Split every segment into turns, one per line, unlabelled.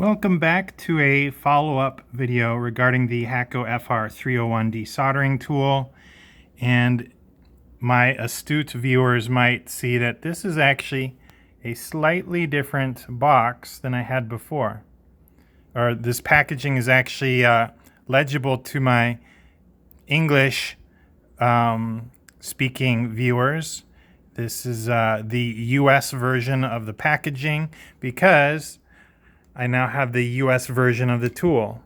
Welcome back to a follow-up video regarding the Hakko FR-301 desoldering tool. And my astute viewers might see that this is actually a slightly different box than I had before. Or this packaging is actually legible to my English speaking viewers. This is the US version of the packaging because I now have the US version of the tool.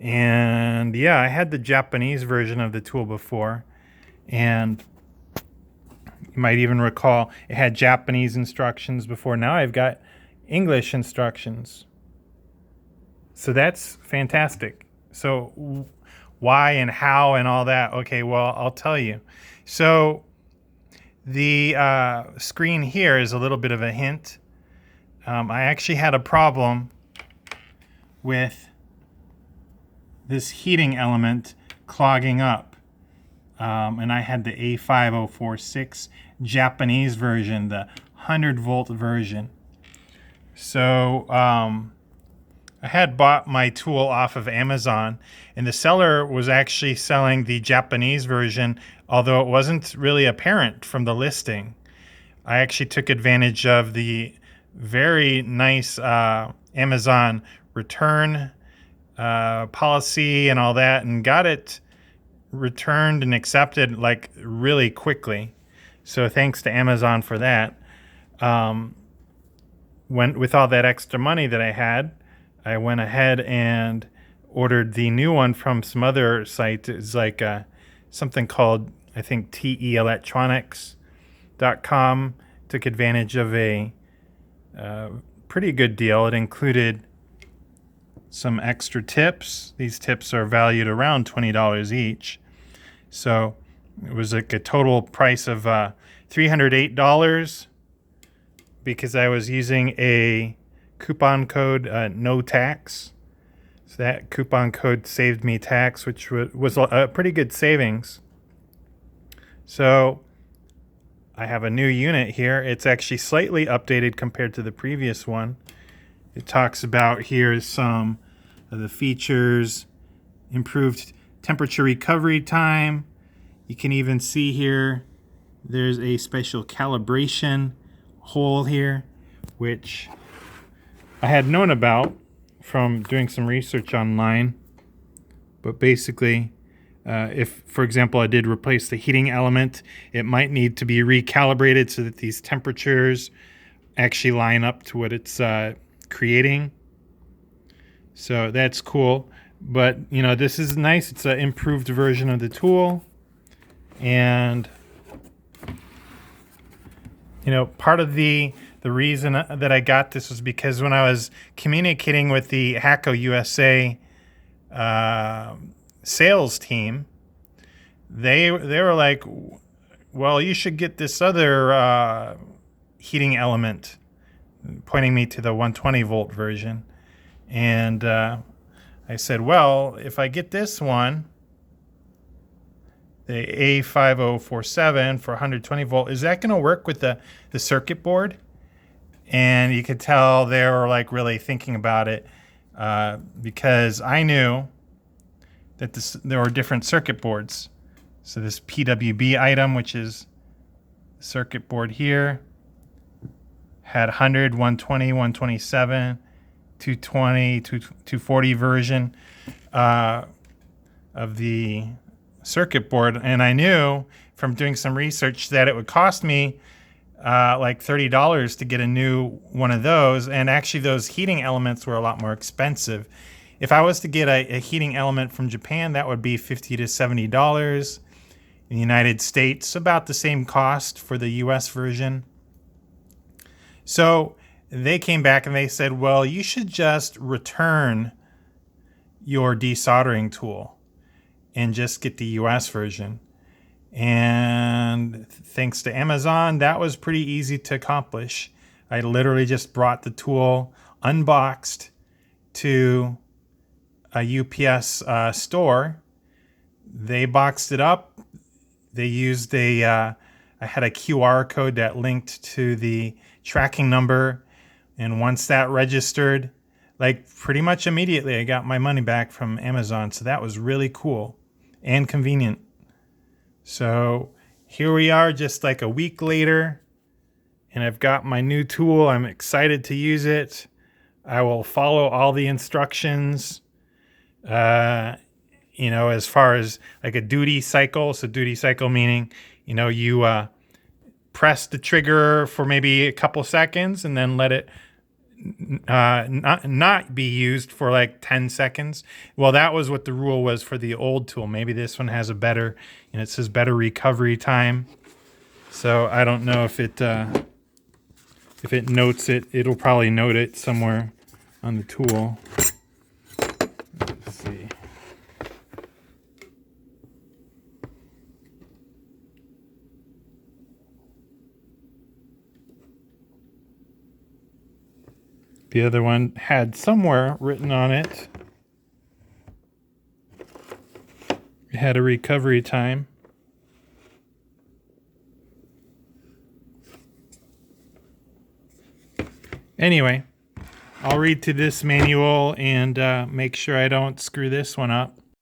And yeah, I had the Japanese version of the tool before. And you might even recall it had Japanese instructions before. Now I've got English instructions. So that's fantastic. So why and how and all that? Okay, well, I'll tell you. So the screen here is a little bit of a hint. I actually had a problem with this heating element clogging up. And I had the A5046 Japanese version, the 100-volt version. So I had bought my tool off of Amazon, and the seller was actually selling the Japanese version, although it wasn't really apparent from the listing. I actually took advantage of the very nice Amazon return policy and all that, and got it returned and accepted like really quickly. So thanks to Amazon for that. With all that extra money that I had, I went ahead and ordered the new one from some other site. It's like something called, I think, teelectronics.com. Took advantage of a pretty good deal. It included some extra tips. These tips are valued around $20 each. So it was like a total price of $308 because I was using a coupon code no tax. So that coupon code saved me tax, which was a pretty good savings. So I have a new unit here. It's actually slightly updated compared to the previous one. It talks about here some of the features, improved temperature recovery time. You can even see here there's a special calibration hole here, which I had known about from doing some research online. But basically, if, for example, I did replace the heating element, it might need to be recalibrated so that these temperatures actually line up to what it's creating. So that's cool. But, you know, this is nice. It's an improved version of the tool. And, you know, part of the reason that I got this was because when I was communicating with the Hakko USA sales team, they were like, well, you should get this other heating element, pointing me to the 120 volt version. And I said, well, if I get this one, the A5047 for 120 volt, is that going to work with the circuit board? And you could tell they were like really thinking about it because I knew that there were different circuit boards. So this PWB item, which is the circuit board here, had 100, 120, 127, 220, 240 version of the circuit board. And I knew from doing some research that it would cost me like $30 to get a new one of those. And actually those heating elements were a lot more expensive. If I was to get a heating element from Japan, that would be $50 to $70. In the United States, about the same cost for the US version. So they came back and they said, well, you should just return your desoldering tool and just get the US version. And thanks to Amazon, that was pretty easy to accomplish. I literally just brought the tool unboxed to a UPS store. They boxed it up. They used I had a QR code that linked to the tracking number. And once that registered, like pretty much immediately I got my money back from Amazon. So that was really cool and convenient. So here we are just like a week later, and I've got my new tool. I'm excited to use it. I will follow all the instructions, you know, as far as like a duty cycle. So duty cycle meaning, you know, you press the trigger for maybe a couple seconds and then let it not be used for like 10 seconds. Well, that was what the rule was for the old tool. Maybe this one has a better, and it says better recovery time. So I don't know if it notes it. It'll probably note it somewhere on the tool. Let's see. The other one had somewhere written on it. It had a recovery time. Anyway, I'll read to this manual and make sure I don't screw this one up.